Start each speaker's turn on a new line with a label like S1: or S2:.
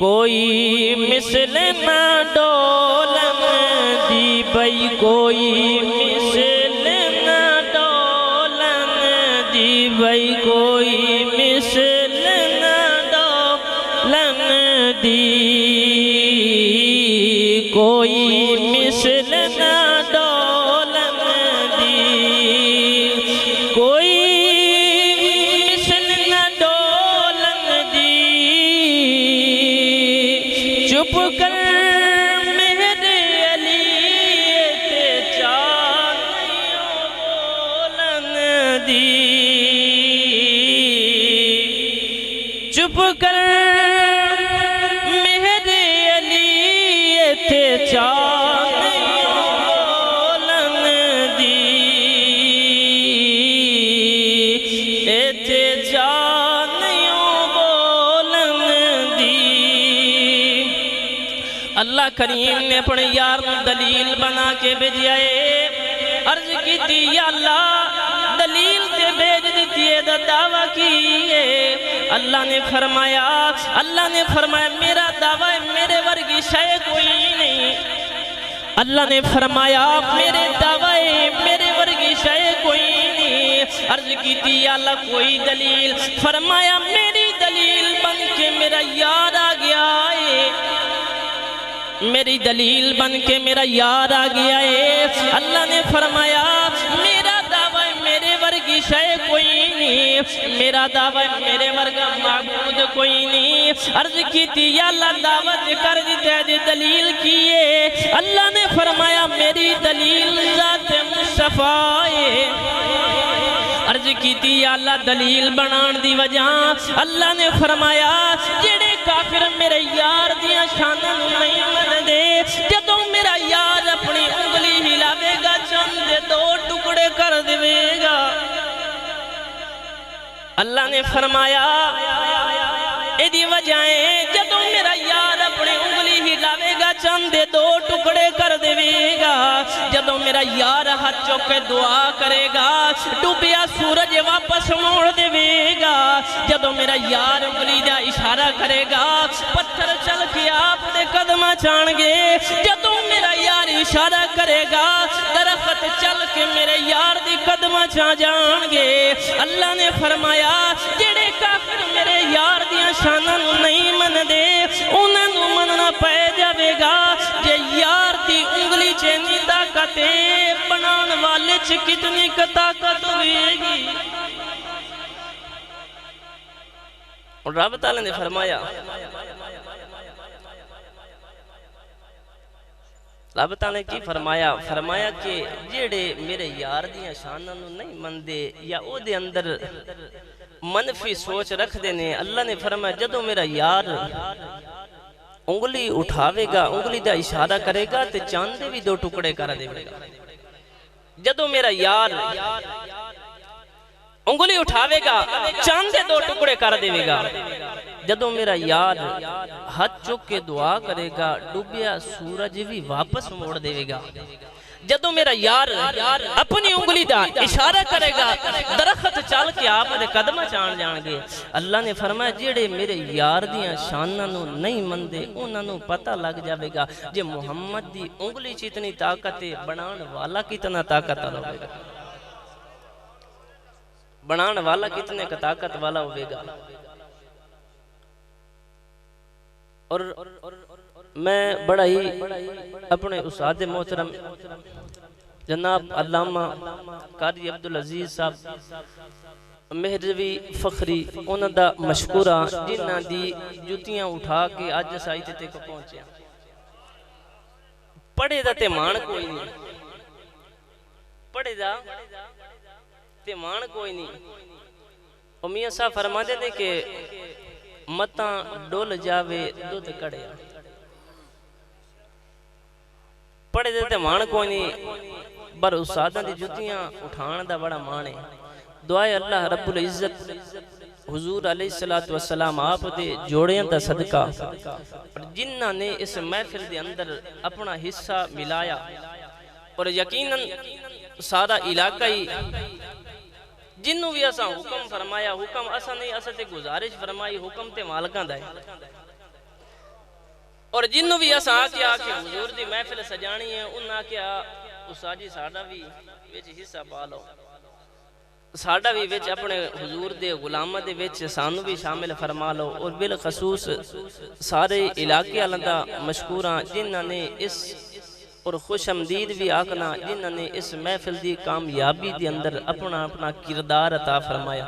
S1: کوئی مثل نہ ڈولن دی بھئی کوئی مثل نہ ڈولن دی بھئی کوئی مثل نہ ڈولن دی کوئی مثل نہ ڈولن دی کوئی مثل نہ ڈولن دی چپ کر میرے علی تے چانیوں بولن دی چپ کر میرے علی تے چانیوں بولن دی تے چانیوں بولن دی اللہ کریم نے اپنے یار دلیل بنا کے بھیجیا ہے عرض کی تھی یا اللہ دلیل تے بھیج دیتی ہے دعویٰ کی ہے اللہ نے فرمایا میرا دعویٰ ہے میرے ورگی شے کوئی نہیں اللہ نے فرمایا میرے دعویٰ ہے میرے ورگی شے کوئی نہیں عرض کی تھی یا اللہ کوئی دلیل فرمایا میری دلیل بن کے میرا یار آ گیا ہے میری دلیل بن کے میرا یار آ گیا ہے اللہ نے فرمایا میرا دعویٰ میرے ورگی شے کوئی نہیں میرا دعویٰ میرے ورگا معبود کوئی نہیں عرض کی تھی یا اللہ دعوت کر دیتے ہیں دلیل کیے اللہ نے فرمایا میری دلیل ذات مصطفیٰ ہے عرض کی تھی یا اللہ دلیل بنان دی وجہ اللہ نے فرمایا جڑے کافر میرے یار دیاں شاناں نہیں من دے جدوں میرا یار اپنی انگلی ہلاوے گا چند دو ٹکڑے کر دے گا اللہ نے فرمایا ایدی وجہیں جدوں میرا یار اپنی انگلی ہلاوے گا چند دو ٹکڑے کر دے گا جدوں میرا یار ہاتھ چوکے دعا کرے گا ڈوبیا سورج واپس موڑ دے گا جدوں میرا یار انگلی دا اشارہ کرے گا پتھر چل کے آپ دے قدمہ چان گے جدوں میرا یار اشارہ کرے گا درخت چل کے میرے یار دی قدمہ چان جان گے اللہ نے فرمایا جڑے کافر میرے یار دیاں شاناں نہیں من دے انہاں نوں مننا پے جاوے گا جے یار دی انگلی چینی طاقتے بنان والے چھ کتنی طاقت ہوئے گی اور رب تعالیٰ نے فرمایا رب تعالیٰ نے کی فرمایا کہ جیڑے میرے یار دیاں شاناں نوں نہیں مندے یا او دے اندر منفی سوچ رکھ دینے اللہ نے فرمایا جدو میرا یار انگلی اٹھاوے گا انگلی دا اشارہ کرے گا تے چاندے بھی دو ٹکڑے کر دے گا جدو میرا یار انگلی اٹھاوے گا چاندے دو ٹکڑے کر دے گا جدو میرا یار ہاتھ چک کے دعا کرے گا ڈوبیا سورج بھی واپس موڑ دے گا جدو میرا یار اپنی انگلی دا اشارہ کرے گا درخت چل کے آپ دے قدمہ چان جان گے اللہ نے فرمایا جیڑے میرے یار دیاں شاناں نوں نہیں مندے انہاں نوں پتہ لگ جاوے گا جے محمد دی انگلی چ اتنی طاقت ہے بنان والا کتنا طاقت والا ہوئے گا بنان والا کتنے کا طاقت والا ہوئے گا اور میں بڑا ہی اپنے استاد محترم جناب علامہ قاری عبدالعزیز صاحب مہروی فخری انہاں دا مشکورہ جنہاں دی جتیاں اٹھا کے آج سائی تے کو پہنچے پڑھے دا تے مان کوئی نہیں پڑھے دا تے مان کوئی نہیں اور میاں صاحب فرما دے کہ متاں ڈول جاوے دودھ کڑے پڑھے دیتے مان کوئی نہیں بر استاداں دی جتیاں اٹھان دا بڑا مانے دعائے اللہ رب العزت حضور علیہ السلام آپ دے جوڑیاں دا صدقہ جنہاں نے اس محفل دے اندر اپنا حصہ ملایا اور یقیناً سارا علاقہ ہی جنہوں بھی اساں حکم فرمایا حکم اساں نہیں اساں تے گزارش فرمائی حکم تے مالکاں دا ہے اور جنوں بھی اساں آکھیا کہ حضور دی محفل سجانی ہے انہاں آکھیا استاد جی ساڈا بھی وچ حصہ پا لو، ساڈا بھی وچ اپنے حضور دے غلاماں دے وچ سانو بھی شامل فرما لو۔ اور بالخصوص سارے علاقے والوں دا مشکوراں جنہاں نے اس اور خوش آمدید بھی آکھنا جنہاں نے اس محفل دی کامیابی دے اندر اپنا کردار عطا فرمایا۔